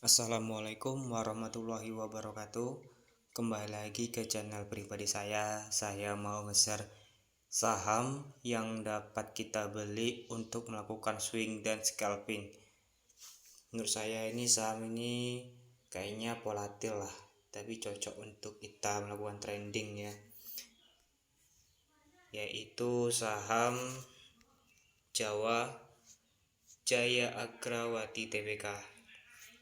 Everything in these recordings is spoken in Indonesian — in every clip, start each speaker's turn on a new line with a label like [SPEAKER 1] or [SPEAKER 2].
[SPEAKER 1] Assalamualaikum warahmatullahi wabarakatuh. Kembali lagi ke channel pribadi saya mau nge-share saham yang dapat kita beli untuk melakukan swing dan scalping. Menurut saya ini saham ini kayaknya volatil lah, tapi cocok untuk kita melakukan trading ya, yaitu saham Jaya Agrawati Tbk.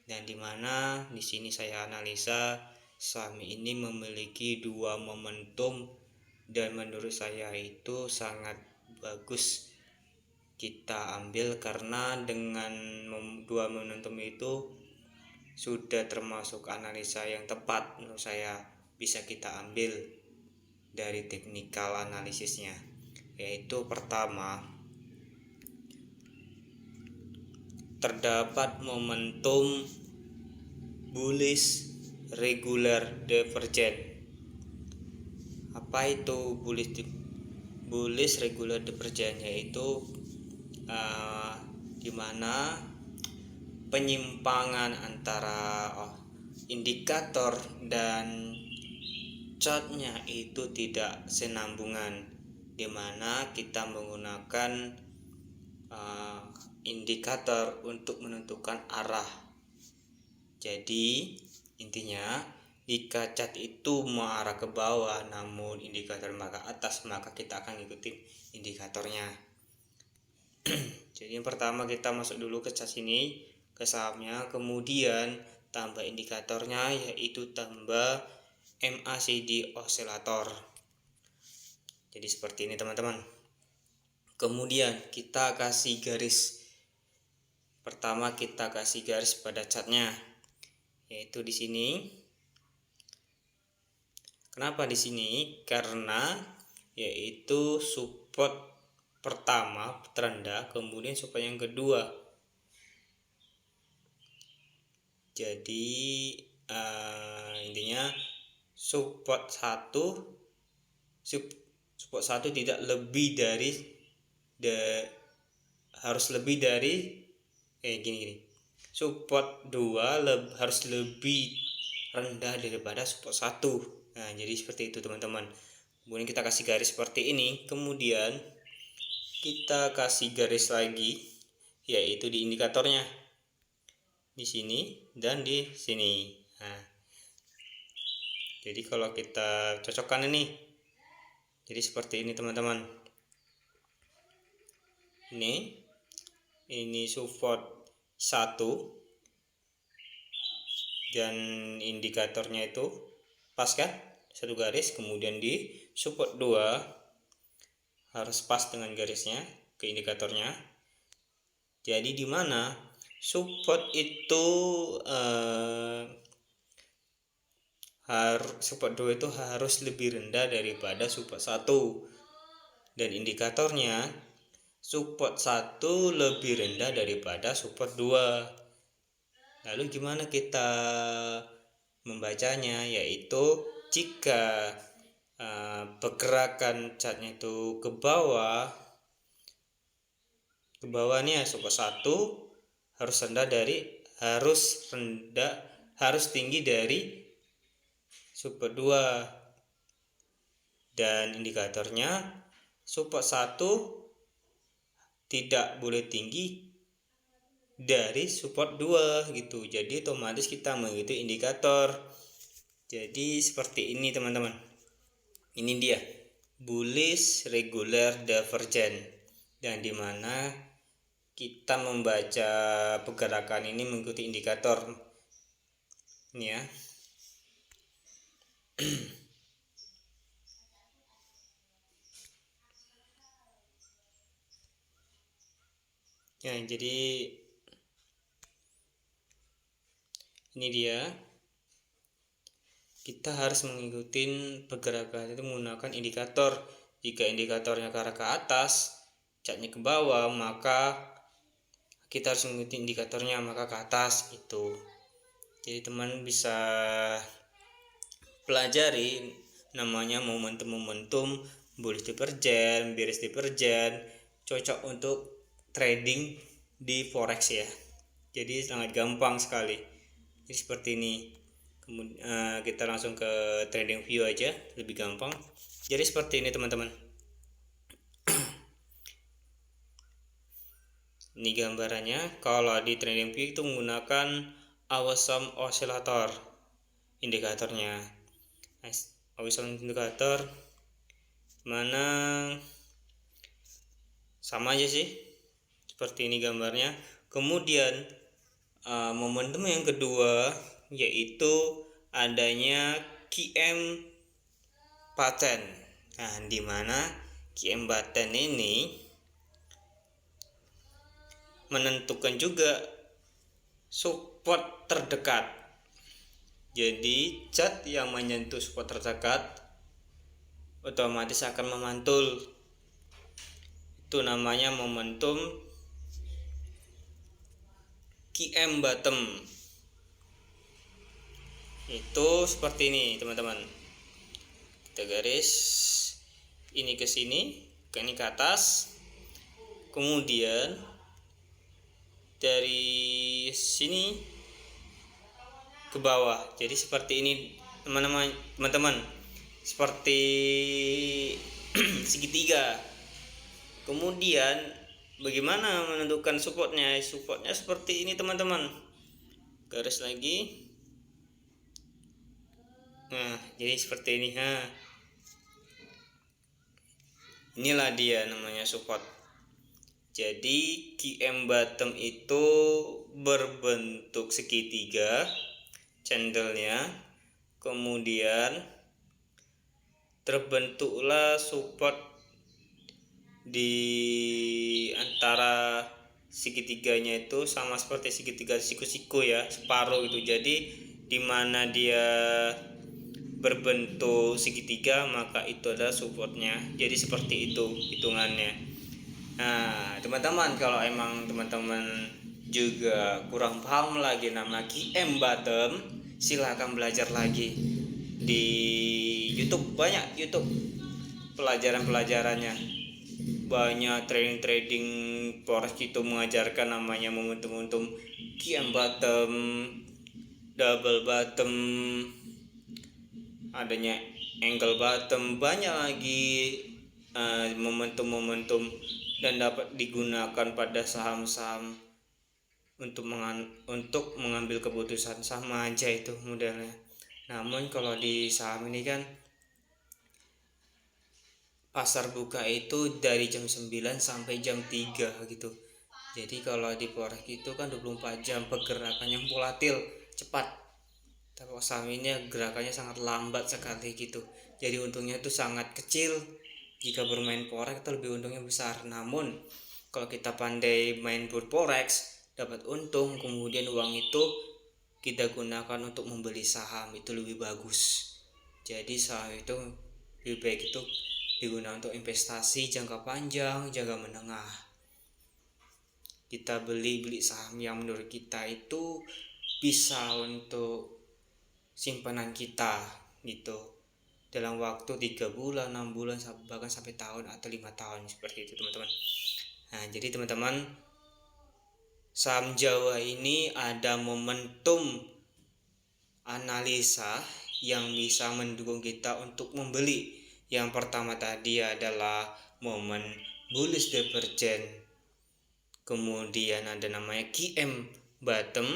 [SPEAKER 1] Dan dimana di sini saya analisa saham ini memiliki dua momentum dan menurut saya itu sangat bagus kita ambil, karena dengan dua momentum itu sudah termasuk analisa yang tepat menurut saya, bisa kita ambil dari teknikal analisisnya. Yaitu pertama, terdapat momentum bullish regular divergent. Apa itu bullish regular divergent? Yaitu dimana penyimpangan antara indikator dan chartnya itu tidak senambungan, dimana kita menggunakan indikator untuk menentukan arah. Jadi intinya jika chart itu mengarah ke bawah namun indikator ke atas, maka kita akan ngikutin indikatornya. Jadi yang pertama kita masuk dulu ke chart sini, ke sahamnya, kemudian tambah indikatornya yaitu tambah MACD oscillator. Jadi seperti ini teman-teman. Kemudian kita kasih garis. Pertama kita kasih garis pada chartnya, yaitu di sini. Kenapa di sini? Karena yaitu support pertama terendah, kemudian support yang kedua. Jadi intinya support satu tidak lebih dari harus lebih dari gini. Support 2 harus lebih rendah daripada support 1. Nah, jadi seperti itu teman-teman. Kemudian kita kasih garis seperti ini, kemudian kita kasih garis lagi yaitu di indikatornya, di sini dan di sini. Nah, jadi kalau kita cocokkan ini, jadi seperti ini teman-teman. Ini support 1 dan indikatornya itu pas kan, satu garis. Kemudian di support 2 harus pas dengan garisnya ke indikatornya. Jadi di mana support itu support 2 itu harus lebih rendah daripada support 1, dan indikatornya support 1 lebih rendah daripada support 2. Lalu gimana kita membacanya? Yaitu jika pergerakan chartnya itu ke bawah nih, support 1 harus tinggi dari support 2, dan indikatornya support 1 tidak boleh tinggi dari support 2 gitu. Jadi otomatis kita mengikuti indikator. Jadi seperti ini teman-teman. Ini dia bullish regular divergent, dan dimana kita membaca pergerakan ini mengikuti indikator ini ya. Ya, jadi ini dia, kita harus mengikuti pergerakan itu menggunakan indikator. Jika indikatornya ke arah ke atas, chartnya ke bawah, maka kita harus mengikuti indikatornya maka ke atas gitu. Jadi teman bisa pelajari namanya momentum bullish divergent, bearish divergent, cocok untuk trading di forex ya. Jadi sangat gampang sekali. Jadi seperti ini. Kemudian kita langsung ke trading view aja, lebih gampang. Jadi seperti ini teman-teman. Ini gambarannya. Kalau di trading view itu menggunakan awesome oscillator indikatornya. Awesome indikator mana sama aja sih, seperti ini gambarnya. Kemudian momentum yang kedua yaitu adanya QM pattern. Nah, di mana QM pattern ini menentukan juga support terdekat. Jadi chart yang menyentuh support terdekat otomatis akan memantul. Itu namanya momentum QM bottom. Itu seperti ini teman-teman. Kita garis ini ke sini, ini ke atas. Kemudian dari sini ke bawah. Jadi seperti ini teman-teman. Seperti segitiga. Kemudian bagaimana menentukan supportnya? Supportnya seperti ini teman-teman. Garis lagi. Nah, jadi seperti ini. Inilah dia namanya support. Jadi QM bottom itu berbentuk segitiga candlenya. Kemudian terbentuklah support di antara segitiganya itu, sama seperti segitiga siku-siku ya, separuh itu. Jadi dimana dia berbentuk segitiga maka itu adalah supportnya. Jadi seperti itu hitungannya. Nah teman-teman, kalau emang teman-teman juga kurang paham lagi nama QM bottom, silahkan belajar lagi di YouTube. Banyak YouTube pelajaran-pelajarannya, banyak trading forex itu mengajarkan namanya momentum QM bottom, double bottom, adanya angle bottom, banyak lagi momentum dan dapat digunakan pada saham-saham untuk mengambil keputusan. Sama aja itu modelnya. Namun kalau di saham ini kan pasar buka itu dari jam 9 sampai jam 3 gitu. Jadi kalau di forex itu kan 24 jam pergerakannya volatil, cepat. Tapi saham ini gerakannya sangat lambat sekali gitu. Jadi untungnya itu sangat kecil. Jika bermain forex itu lebih untungnya besar. Namun kalau kita pandai main forex, dapat untung, kemudian uang itu kita gunakan untuk membeli saham, itu lebih bagus. Jadi saham itu lebih baik itu digunakan untuk investasi jangka panjang, jangka menengah. Kita beli saham yang menurut kita itu bisa untuk simpanan kita gitu, dalam waktu 3 bulan, 6 bulan, bahkan sampai tahun atau 5 tahun, seperti itu teman-teman. Nah jadi teman-teman, saham Jawa ini ada momentum analisa yang bisa mendukung kita untuk membeli. Yang pertama tadi adalah momen bullish divergence, kemudian ada namanya QM bottom.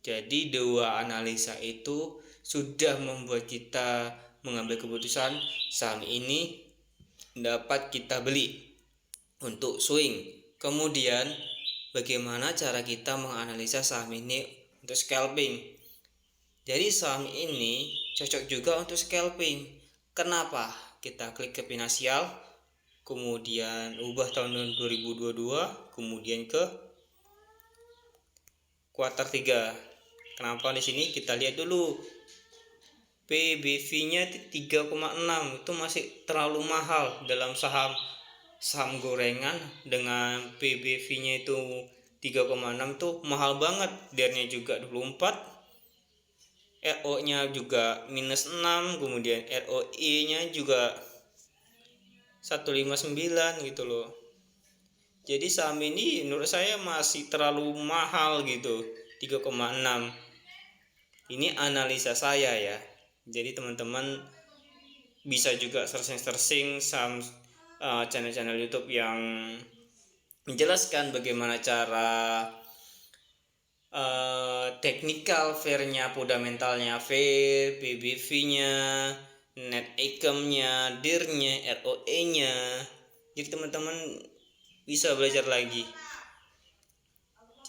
[SPEAKER 1] Jadi dua analisa itu sudah membuat kita mengambil keputusan saham ini dapat kita beli untuk swing. Kemudian bagaimana cara kita menganalisa saham ini untuk scalping? Jadi saham ini cocok juga untuk scalping. Kenapa? Kita klik ke finansial, kemudian ubah tahun 2022, kemudian ke kuartal 3. Kenapa di sini? Kita lihat dulu. PBV-nya 3,6, itu masih terlalu mahal dalam saham gorengan. Dengan PBV-nya itu 3,6 tuh mahal banget. DER-nya juga 24, RO-nya juga minus 6, kemudian ROE-nya juga 159 gitu loh. Jadi saham ini menurut saya masih terlalu mahal gitu 3,6. Ini analisa saya ya. Jadi teman-teman bisa juga searching saham channel-channel YouTube yang menjelaskan bagaimana cara technical fairnya, fundamentalnya fair, PBV-nya, net income-nya, DIR-nya, ROE-nya. Jadi teman-teman bisa belajar lagi.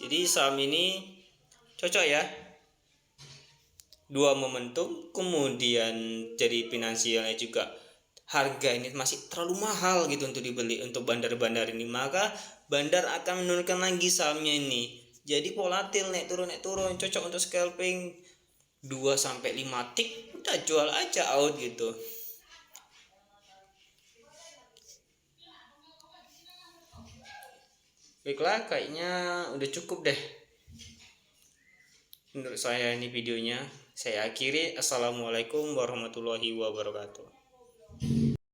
[SPEAKER 1] Jadi saham ini cocok ya. Dua momentum, kemudian jadi finansialnya juga harga ini masih terlalu mahal gitu untuk dibeli untuk bandar-bandar ini, maka bandar akan menurunkan lagi sahamnya ini. Jadi volatil, naik turun, cocok untuk scalping 2-5 tick, udah jual aja out gitu. Baiklah, kayaknya udah cukup deh menurut saya ini videonya. Saya akhiri. Assalamualaikum warahmatullahi wabarakatuh.